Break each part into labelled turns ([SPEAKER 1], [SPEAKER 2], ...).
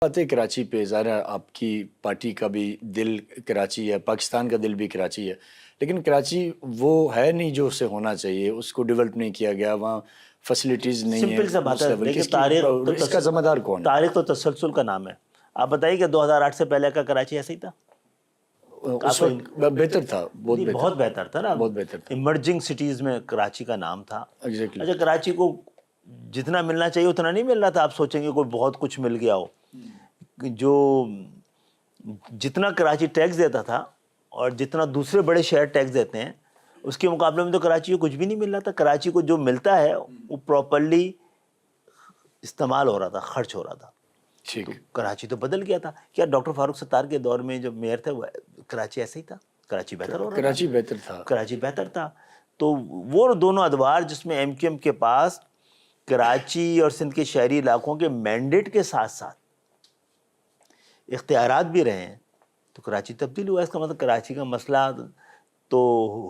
[SPEAKER 1] بات ہے کراچی پہ، ظاہر ہے آپ کی پارٹی کا بھی دل کراچی ہے، پاکستان کا دل بھی کراچی ہے، لیکن کراچی وہ ہے نہیں جو اسے ہونا چاہیے، اس کو ڈیولپ نہیں کیا گیا، وہاں فیسلٹیز نہیں ہیں
[SPEAKER 2] سمپل سا بات
[SPEAKER 1] اس
[SPEAKER 2] ہے،
[SPEAKER 1] لیول کی۔
[SPEAKER 2] دیکھیں
[SPEAKER 1] اس کا ذمہ دار کون ہے؟
[SPEAKER 2] تاریخ تو تسلسل کا نام ہے۔ آپ بتائیے کہ 2008 سے پہلے کا کراچی ایسا ہی تھا؟
[SPEAKER 1] اس وقت بہتر تھا،
[SPEAKER 2] بہت بہتر تھا نا،
[SPEAKER 1] بہت بہتر تھا،
[SPEAKER 2] ایمرجنگ سٹیز میں کراچی کا نام تھا۔
[SPEAKER 1] ایگزیکٹلی۔
[SPEAKER 2] اچھا، کراچی کو جتنا ملنا چاہیے اتنا نہیں مل رہا تھا۔ آپ سوچیں گے کوئی بہت کچھ مل گیا ہو، جو جتنا کراچی ٹیکس دیتا تھا اور جتنا دوسرے بڑے شہر ٹیکس دیتے ہیں، اس کے مقابلے میں تو کراچی کو کچھ بھی نہیں مل رہا تھا۔ کراچی کو جو ملتا ہے وہ پراپرلی استعمال ہو رہا تھا، خرچ ہو رہا تھا۔
[SPEAKER 1] ٹھیک۔
[SPEAKER 2] تو کراچی تو بدل گیا تھا۔ کیا ڈاکٹر فاروق ستار کے دور میں جب میئر تھے کراچی ایسا ہی تھا؟ کراچی بہتر ہو رہا تھا،
[SPEAKER 1] کراچی بہتر تھا،
[SPEAKER 2] کراچی بہتر تھا۔ تو وہ دونوں ادوار جس میں ایم کیو ایم کے پاس کراچی اور سندھ کے شہری علاقوں کے مینڈیٹ کے ساتھ ساتھ اختیارات بھی رہے ہیں، تو کراچی تبدیل ہوا۔ اس کا مطلب کراچی کا مسئلہ تو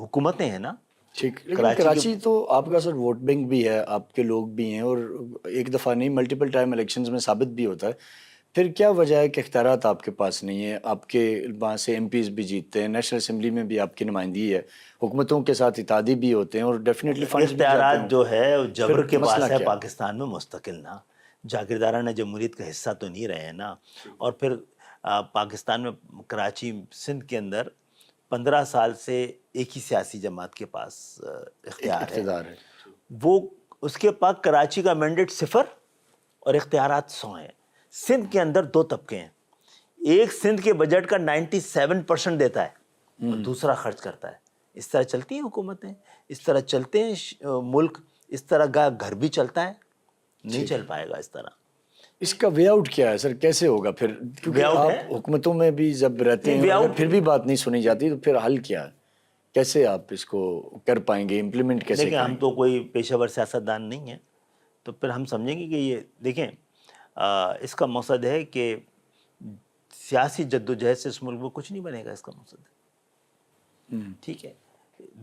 [SPEAKER 2] حکومتیں ہیں نا۔
[SPEAKER 1] ٹھیک، لیکن کراچی تو آپ کا سر ووٹ بینک بھی ہے، آپ کے لوگ بھی ہیں، اور ایک دفعہ نہیں ملٹیپل ٹائم الیکشنز میں ثابت بھی ہوتا ہے۔ پھر کیا وجہ ہے کہ اختیارات آپ کے پاس نہیں ہے؟ آپ کے وہاں سے ایم پیز بھی جیتتے ہیں، نیشنل اسمبلی میں بھی آپ کی نمائندگی ہے، حکومتوں کے ساتھ اتحادی بھی ہوتے ہیں، اور ڈیفینیٹلی فنڈز بھی جاتے ہیں۔
[SPEAKER 2] اختیارات جو ہے جبر کے پاس ہے
[SPEAKER 1] کیا؟
[SPEAKER 2] پاکستان میں مستقل نا، جاگیردارانہ جمہوریت کا حصہ تو نہیں رہے ہیں نا۔ اور پھر پاکستان میں کراچی سندھ کے اندر 15 سال سے ایک ہی سیاسی جماعت کے پاس اقتدار ہے۔ وہ اس کے پاس کراچی کا مینڈیٹ 0 اور اختیارات 100 ہیں۔ سندھ کے اندر 2 طبقے ہیں، ایک سندھ کے بجٹ کا 97% دیتا ہے اور دوسرا خرچ کرتا ہے۔ اس طرح چلتی ہیں حکومتیں، اس طرح چلتے ہیں ملک، اس طرح گھر بھی چلتا ہے، نہیں چل پائے گا اس طرح۔
[SPEAKER 1] اس کا وے آؤٹ کیا ہے سر؟ کیسے ہوگا پھر؟ کیونکہ آپ حکومتوں میں بھی جب رہتے ہیں اور پھر بھی بات نہیں سنی جاتی، تو پھر حل کیا ہے؟ کیسے آپ اس کو کر پائیں گے، امپلیمنٹ کیسے
[SPEAKER 2] دیکھیں،
[SPEAKER 1] کریں
[SPEAKER 2] ہم تو کوئی پیشہ ور سیاستدان نہیں ہیں، تو پھر ہم سمجھیں گے کہ یہ دیکھیں اس کا مقصد ہے کہ سیاسی جدوجہد سے اس ملک میں کچھ نہیں بنے گا۔ اس کا مقصد ہے، ٹھیک ہے،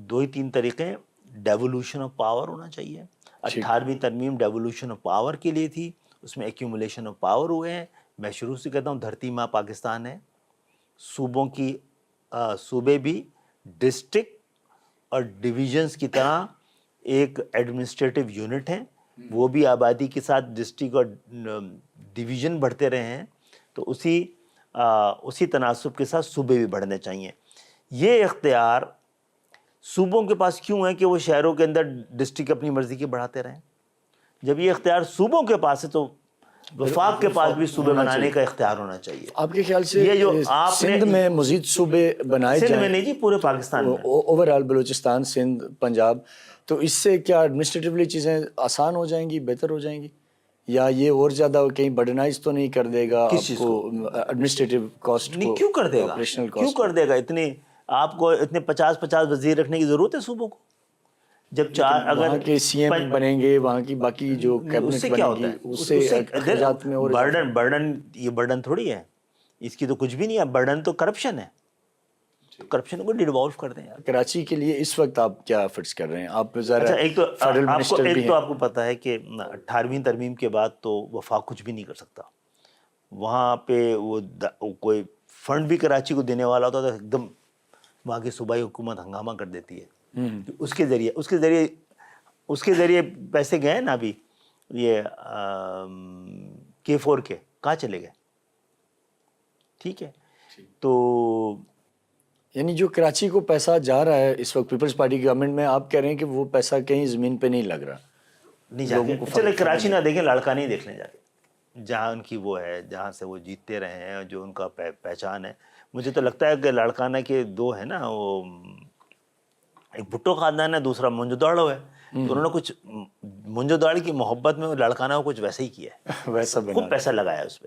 [SPEAKER 2] 2 ہی 3 طریقے ہیں۔ ڈیولوشن آف پاور ہونا چاہیے۔ 18ویں ترمیم ڈیولوشن آف پاور کے لیے تھی، اس میں ایکیومولیشن آف پاور ہوئے ہیں۔ میں شروع سے کہتا ہوں دھرتی ماں پاکستان ہے، صوبوں کی صوبے بھی ڈسٹرکٹ اور ڈویژنز کی طرح ایک ایڈمنسٹریٹو یونٹ ہیں، وہ بھی آبادی کے ساتھ ڈسٹرکٹ اور ڈویژن بڑھتے رہے ہیں، تو اسی تناسب کے ساتھ صوبے بھی بڑھنے چاہیے۔ یہ اختیار صوبوں کے پاس کیوں ہے کہ وہ شہروں کے اندر ڈسٹرکٹ اپنی مرضی کے بڑھاتے رہیں؟ جب یہ اختیار صوبوں کے پاس ہے تو وفاق کے پاس بھی صوبے بنانے کا اختیار ہونا چاہیے۔
[SPEAKER 1] آپ کے خیال سے
[SPEAKER 2] یہ جو آپ
[SPEAKER 1] سندھ میں مزید صوبے بنائے جائیں؟
[SPEAKER 2] سندھ میں نہیں جی، پورے پاکستان میں،
[SPEAKER 1] اوور آل بلوچستان، سندھ، پنجاب، تو اس سے کیا ایڈمنسٹریٹولی چیزیں آسان ہو جائیں گی، بہتر ہو جائیں گی، یا یہ اور زیادہ کہیں برڈنائز تو نہیں کر دے گا آپ کو ایڈمنسٹریٹو کاسٹ کو؟
[SPEAKER 2] کیوں کر دے گا؟ کیوں کر دے گا؟ اتنی آپ کو اتنے 50 وزیر رکھنے کی ضرورت ہے صوبوں کو؟ جب 4 اگر
[SPEAKER 1] وہاں کے سی ایم بنیں گے، وہاں کی باقی جو کیبنٹ بنے گی، اس سے اخراجات میں اور
[SPEAKER 2] برڈن یہ برڈن تھوڑی ہے، اس کی تو کچھ بھی نہیں ہے۔ برڈن تو کرپشن ہے، کرپشن کو ڈیوالو کر دیں یار۔
[SPEAKER 1] کراچی کے لیے اس وقت آپ کیا ایفرٹس کر رہے ہیں؟ آپ ذرا
[SPEAKER 2] اچھا، ایک تو آپ کو پتہ ہے کہ 18ویں ترمیم کے بعد تو وفاق کچھ بھی نہیں کر سکتا۔ وہاں پہ وہ کوئی فنڈ بھی کراچی کو دینے والا ہوتا تو ایک دم وہاں کی صوبائی حکومت ہنگامہ کر دیتی ہے۔ اس کے ذریعے پیسے گئے نا، ابھی یہ K4 کے کہاں چلے گئے؟ ٹھیک ہے، تو
[SPEAKER 1] یعنی جو کراچی کو پیسہ جا رہا ہے اس وقت پیپلز پارٹی گورنمنٹ میں، آپ کہہ رہے ہیں کہ وہ پیسہ کہیں زمین پہ نہیں لگ رہا،
[SPEAKER 2] نہیں جاتے۔ چلے کراچی نہ دیکھیں، لاڑکانہ ہی دیکھ لیں جاتے، جہاں ان کی وہ ہے، جہاں سے وہ جیتتے رہے ہیں، جو ان کا پہچان ہے۔ مجھے تو لگتا ہے کہ لاڑکانہ کے 2 ہیں نا، وہ ایک بھٹو خاندان ہے، دوسرا منجو داڑو ہے، تو انہوں نے کچھ منجو داڑو کی محبت میں لاڑکانہ کو کچھ ویسے ہی کیا ہے،
[SPEAKER 1] ویسا
[SPEAKER 2] خوب پیسہ لگایا اس پہ۔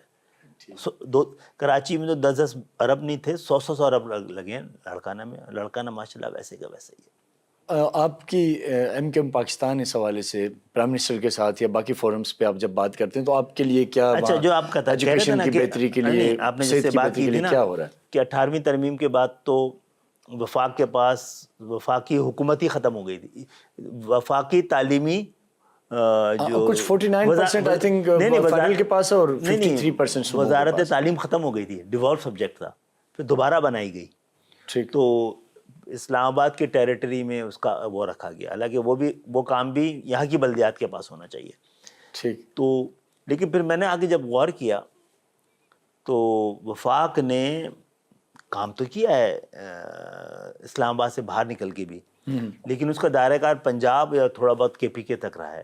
[SPEAKER 2] کراچی میں تو 10 ارب نہیں تھے، 100 ارب لگے ہیں لاڑکانہ میں۔ لاڑکانہ ماشاءاللہ ویسے کا ویسے ہی ہے۔
[SPEAKER 1] آپ کی ایم کیو ایم پاکستان اس حوالے سے پرائم منسٹر کے ساتھ یا باقی فورمز پہ آپ جب بات کرتے ہیں تو آپ کے لیے کیا،
[SPEAKER 2] اچھا جو آپ کا
[SPEAKER 1] ایجوکیشن کی بہتری کے لیے،
[SPEAKER 2] آپ نے
[SPEAKER 1] صحت
[SPEAKER 2] جس سے
[SPEAKER 1] کی
[SPEAKER 2] بات
[SPEAKER 1] بہتری
[SPEAKER 2] کی
[SPEAKER 1] کے
[SPEAKER 2] تھی
[SPEAKER 1] لیے
[SPEAKER 2] نا
[SPEAKER 1] کیا ہو رہا ہے
[SPEAKER 2] کہ 18ویں ترمیم کے بعد تو وفاق کے پاس وفاقی حکومت ہی ختم ہو گئی تھی، وفاقی تعلیمی جو
[SPEAKER 1] کچھ 49% آئی تھنک فیڈرل کے پاس ہے اور 53% صوبوں کے
[SPEAKER 2] وزارت
[SPEAKER 1] پاس.
[SPEAKER 2] تعلیم ختم ہو گئی تھی، ڈیوالو سبجیکٹ تھا، پھر دوبارہ بنائی گئی.
[SPEAKER 1] ٹھیک.
[SPEAKER 2] تو اسلام آباد کے ٹیریٹری میں اس کا وہ رکھا گیا، حالانکہ وہ کام بھی یہاں کی بلدیات کے پاس ہونا چاہیے.
[SPEAKER 1] ٹھیک.
[SPEAKER 2] تو لیکن پھر میں نے آگے جب غور کیا تو وفاق نے کام تو کیا ہے اسلام آباد سے باہر نکل کے بھی، لیکن اس کا دائرہ کار پنجاب یا تھوڑا بہت کے پی کے تک رہا ہے.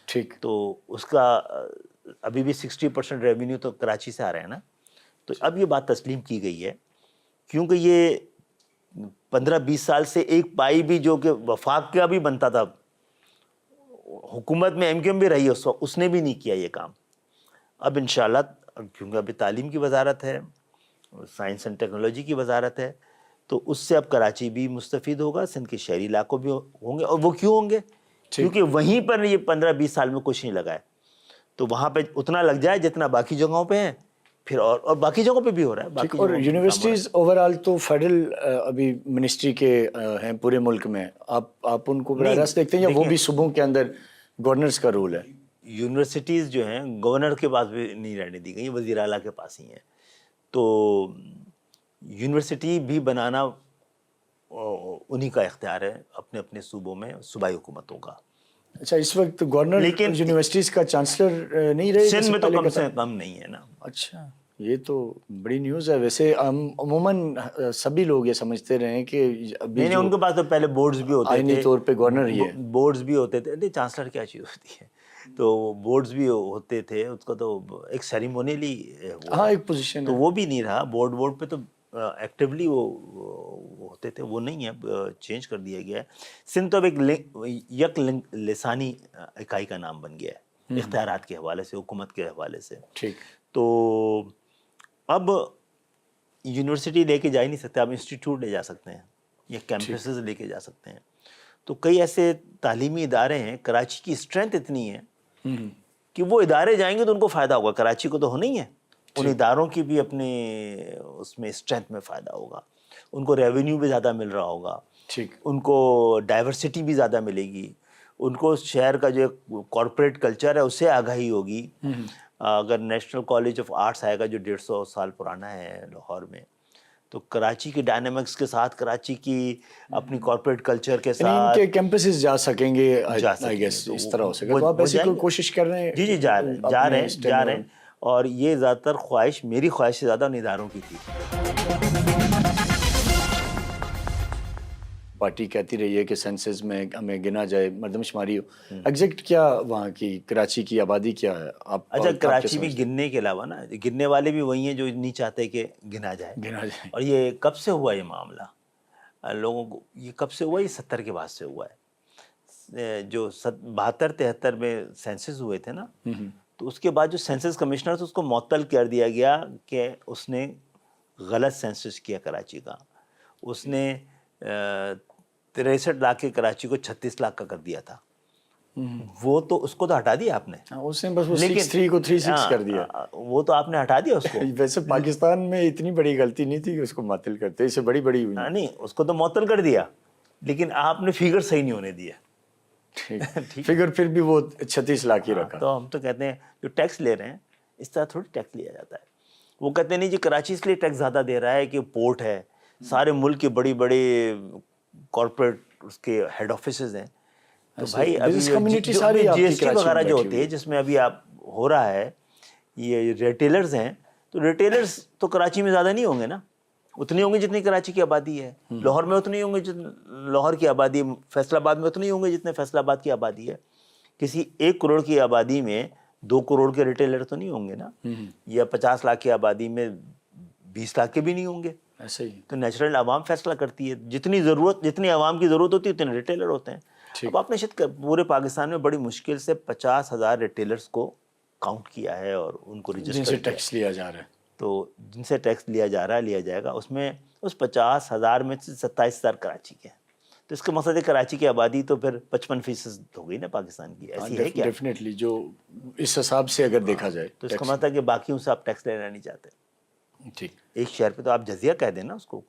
[SPEAKER 1] ٹھیک.
[SPEAKER 2] تو اس کا ابھی بھی 60% ریونیو تو کراچی سے آ رہا ہے نا. تو اب یہ بات تسلیم کی گئی ہے، کیونکہ یہ 15-20 سال سے ایک پائی بھی جو کہ وفاق کا بھی بنتا تھا، حکومت میں ایم کیو ایم بھی رہی ہے اس نے بھی نہیں کیا یہ کام. اب انشاءاللہ کیونکہ ابھی تعلیم کی وزارت ہے، سائنس اینڈ ٹیکنالوجی کی وزارت ہے، تو اس سے اب کراچی بھی مستفید ہوگا، سندھ کے شہری علاقوں بھی ہوں گے. اور وہ کیوں ہوں گے؟ کیونکہ وہیں پر یہ 15-20 سال میں کچھ نہیں لگا ہے، تو وہاں پہ اتنا لگ جائے جتنا باقی جگہوں پہ ہیں، پھر اور باقی جگہوں پہ بھی ہو رہا ہے. باقی
[SPEAKER 1] اور یونیورسٹیز اوور آل تو فیڈرل ابھی منسٹری کے ہیں پورے ملک میں، آپ ان کو براہ راست دیکھتے ہیں یا وہ بھی صوبوں کے اندر گورنرز کا رول ہے؟
[SPEAKER 2] یونیورسٹیز جو ہیں گورنر کے پاس بھی نہیں رہنے دی گئی، وزیر اعلیٰ کے پاس ہی ہیں. تو یونیورسٹی بھی بنانا انہی کا اختیار ہے اپنے اپنے صوبوں میں، صوبائی حکومتوں کا.
[SPEAKER 1] اچھا، اس وقت گورنر
[SPEAKER 2] لیکن
[SPEAKER 1] یونیورسٹیز کا چانسلر نہیں رہے؟
[SPEAKER 2] سندھ میں تو کم سے کم نہیں ہے نا.
[SPEAKER 1] اچھا، یہ تو بڑی نیوز ہے. ویسے عموماً سبھی لوگ یہ سمجھتے رہے ہیں کہ ابھی
[SPEAKER 2] نہیں، ان کے پاس تو پہلے بورڈز بھی ہوتے تھے،
[SPEAKER 1] آئینی طور پہ گورنر ہی ہے.
[SPEAKER 2] بورڈز بھی ہوتے تھے. نہیں، چانسلر کیا چیز ہوتی ہے؟ تو بورڈز بھی ہوتے تھے، اس کا تو ایک سیریمونیلی
[SPEAKER 1] ہاں ایک پوزیشن
[SPEAKER 2] تو وہ بھی نہیں رہا. بورڈ پہ تو ایکٹیولی وہ ہوتے تھے، وہ نہیں ہے، چینج کر دیا گیا ہے. سندھ تو اب ایک یک لسانی اکائی کا نام بن گیا ہے اختیارات کے حوالے سے، حکومت کے حوالے سے.
[SPEAKER 1] ٹھیک.
[SPEAKER 2] تو اب یونیورسٹی لے کے جا ہی نہیں سکتے، آپ انسٹیٹیوٹ لے جا سکتے ہیں یا کیمپسز لے کے جا سکتے ہیں. تو کئی ایسے تعلیمی ادارے ہیں، کراچی کی اسٹرینتھ اتنی ہے کہ وہ ادارے جائیں گے تو ان کو فائدہ ہوگا. کراچی کو تو ہونا ہی ہے، ان اداروں کی بھی اپنے اس میں اسٹرینتھ میں فائدہ ہوگا، ان کو ریونیو بھی زیادہ مل رہا ہوگا، ان کو ڈائیورسٹی بھی زیادہ ملے گی، ان کو شہر کا جو کارپوریٹ کلچر ہے اس سے آگاہی ہوگی. اگر نیشنل کالج آف آرٹس آئے گا جو 150 سال پرانا ہے لاہور میں، تو کراچی کی ڈائنامکس کے ساتھ، کراچی کی اپنی کارپوریٹ کلچر کے ساتھ
[SPEAKER 1] ان کے کیمپسز جا سکیں گے. آئی گیس اس طرح ہو سکے. تو آپ ایسی کوئی کوشش کر رہے ہیں؟
[SPEAKER 2] جی جا رہے ہیں. اور یہ زیادہ تر خواہش، میری خواہش سے زیادہ ان اداروں کی تھی.
[SPEAKER 1] پارٹی کہتی رہی ہے کہ سینسز میں ہمیں گنا جائے، مردم شماری ہو. ایگزیکٹ کیا وہاں کی کراچی کی آبادی کیا ہے؟
[SPEAKER 2] اچھا، کراچی میں گننے کے علاوہ نا، گننے والے بھی وہی ہیں جو نہیں چاہتے کہ گنا جائے. اور یہ کب سے ہوا یہ معاملہ لوگوں کو؟ یہ کب سے ہوا؟ یہ 70 کے بعد سے ہوا ہے. جو 72-73 میں سینسز ہوئے تھے نا، تو اس کے بعد جو سینسس کمشنر تھا اس کو معطل کر دیا گیا کہ اس نے غلط سینسس کیا کراچی کا. اس نے 63 لاکھ کے کراچی کو 36 لاکھ کا کر دیا تھا. وہ تو اس کو تو ہٹا دیا آپ نے،
[SPEAKER 1] اس نے بس وہ 63 کو 36 کر دیا.
[SPEAKER 2] وہ تو آپ نے ہٹا دیا اس کو.
[SPEAKER 1] ویسے پاکستان میں اتنی بڑی غلطی نہیں تھی کہ اس کو معطل کرتے، اسے بڑی ہوئی.
[SPEAKER 2] نہیں، اس کو تو معطل کر دیا، لیکن آپ نے فگر صحیح نہیں ہونے دیا.
[SPEAKER 1] فگر پھر بھی وہ 36 لاکھ ہی رکھا.
[SPEAKER 2] تو ہم تو کہتے ہیں جو ٹیکس لے رہے ہیں اس طرح تھوڑی ٹیکس لیا جاتا ہے. وہ کہتے ہیں نہیں جی کراچی اس لیے ٹیکس زیادہ دے رہا ہے کہ پورٹ ہے، سارے ملک کے بڑی کارپوریٹ اس کے ہیڈ آفیسز ہیں. تو بھائی ابھی جی ایس ٹی وغیرہ جو ہوتی ہے جس میں ابھی آپ ہو رہا ہے، یہ ریٹیلرز ہیں، تو ریٹیلرز تو کراچی میں زیادہ نہیں ہوں گے نا، اتنی ہوں گے جتنی کراچی کی آبادی ہے. لاہور میں اتنی ہوں گے جتنی لاہور کی آبادی، فیصل آباد میں اتنی ہوں گے جتنے فیصل آباد کی آبادی ہے. کسی 1 کروڑ کی آبادی میں 2 کروڑ کے ریٹیلر تو نہیں ہوں گے نا، یا 50 لاکھ کی آبادی میں 20 لاکھ کے بھی نہیں ہوں گے.
[SPEAKER 1] ایسے ہی
[SPEAKER 2] تو نیچرل عوام فیصلہ کرتی ہے، جتنی عوام کی ضرورت ہوتی ہے اتنے ریٹیلر ہوتے ہیں. اب آپ نے شاید پورے پاکستان میں بڑی مشکل سے 50,000 ریٹیلرز کو کاؤنٹ کیا ہے اور ان کو رجسٹر
[SPEAKER 1] جن سے ٹیکس لیا جا رہا ہے.
[SPEAKER 2] تو جن سے ٹیکس لیا جا رہا ہے، لیا جائے گا، اس میں اس 50,000 میں سے 27,000 کراچی کے ہیں. تو اس کا مقصد ہے کراچی کی آبادی تو پھر 55% ہو گئی نا پاکستان کی. ایسی ہے کیا؟
[SPEAKER 1] ڈیفینیٹلی جو اس حساب سے اگر دیکھا جائے
[SPEAKER 2] تو اس کا مطلب ہے کہ باقیوں سے آپ ٹیکس لینا نہیں چاہتے.
[SPEAKER 1] ٹھیک،
[SPEAKER 2] ایک شہر پہ تو آپ جزیہ کہہ دیں نا، اس کو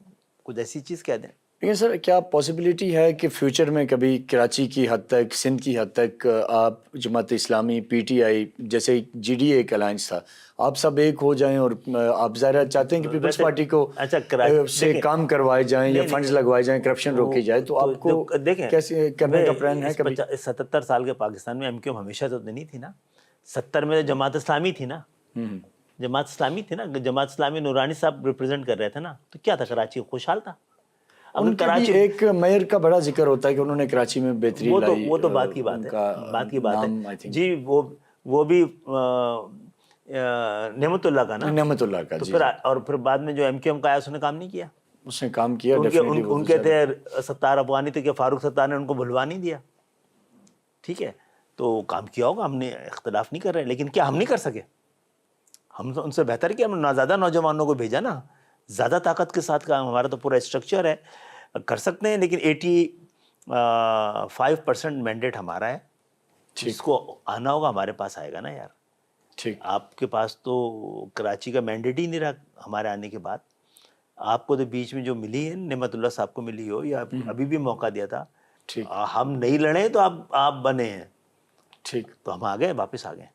[SPEAKER 2] کچھ ایسی چیز کہہ دیں.
[SPEAKER 1] لیکن سر کیا پاسبلٹی ہے کہ فیوچر میں کبھی کراچی کی حد تک، سندھ کی حد تک آپ Jamaat Islami, P T I جیسے جی ڈی اے ایک الائنس تھا، آپ سب ایک ہو جائیں اور آپ ظاہر چاہتے ہیں کہ پیپلز پارٹی کو سے کام کروائے جائیں یا فنڈز لگوائے جائیں، کرپشن روکی جائے، تو آپ کو کیسے کرنے کا پلان ہے کبھی؟
[SPEAKER 2] 77 سال کے پاکستان میں ایم کیو ایم ہمیشہ تو نہیں تھی نا. 70 میں جماعت اسلامی تھی نا. جماعت اسلامی تھی نا. جماعت اسلامی نورانی صاحب ریپرزینٹ کر رہے تھے نا. تو کیا تھا کراچی خوشحال تھا.
[SPEAKER 1] ان کے بھی ایک میئر کا بڑا ذکر ہوتا ہے کہ انہوں نے کراچی میں بہتری لائی.
[SPEAKER 2] وہ تو بات کی بات ہے. بات کی بات ہے جی. وہ بھی نعمت اللہ کا نا.
[SPEAKER 1] نعمت اللہ کا.
[SPEAKER 2] تو پھر اور پھر بعد میں جو ایم کیو ایم کا آیا اس نے کام نہیں کیا.
[SPEAKER 1] اس نے کام کیا.
[SPEAKER 2] ان کے تھے ستار افغانی تھے کہ فاروق ستار نے ان کو بھلوا نہیں دیا. ٹھیک ہے. تو کام کیا ہوگا. ہم نے اختلاف نہیں کر رہے. لیکن کیا ہم نہیں کر سکے؟ ہم ان سے بہتر کہ ہم زیادہ نوجوانوں کو بھیجا نا. زیادہ طاقت کے ساتھ کام. ہمارا تو پورا اسٹرکچر ہے. کر سکتے ہیں. لیکن 85% مینڈیٹ ہمارا ہے. جس کو آنا ہوگا ہمارے پاس آئے گا نا یار.
[SPEAKER 1] ٹھیک.
[SPEAKER 2] آپ کے پاس تو کراچی کا مینڈیٹ ہی نہیں رہا ہمارے آنے کے بعد. آپ کو تو بیچ میں جو ملی ہے نعمت اللہ صاحب کو ملی ہو یا ابھی بھی موقع دیا تھا.
[SPEAKER 1] ٹھیک.
[SPEAKER 2] ہم نہیں لڑے تو آپ بنے ہیں.
[SPEAKER 1] ٹھیک.
[SPEAKER 2] تو ہم آ گئے, واپس آ گئے.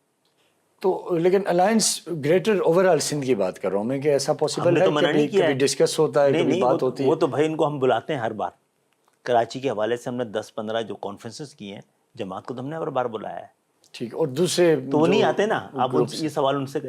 [SPEAKER 1] تو لیکن alliance greater over all Sindh کی بات کر رہا ہوں میں کہ ایسا پاسبل ہے کہ کبھی ڈسکس ہوتا ہے, کبھی بات ہوتی ہے؟
[SPEAKER 2] وہ تو بھائی ان کو ہم بلاتے ہیں ہر بار. کراچی کے حوالے سے ہم نے 10-15 جو کانفرنسز کی ہیں جماعت کو تو ہم نے ہر بار بلایا ہے.
[SPEAKER 1] ٹھیک. اور دوسرے
[SPEAKER 2] تو وہ نہیں آتے نا. آپ یہ سوال ان سے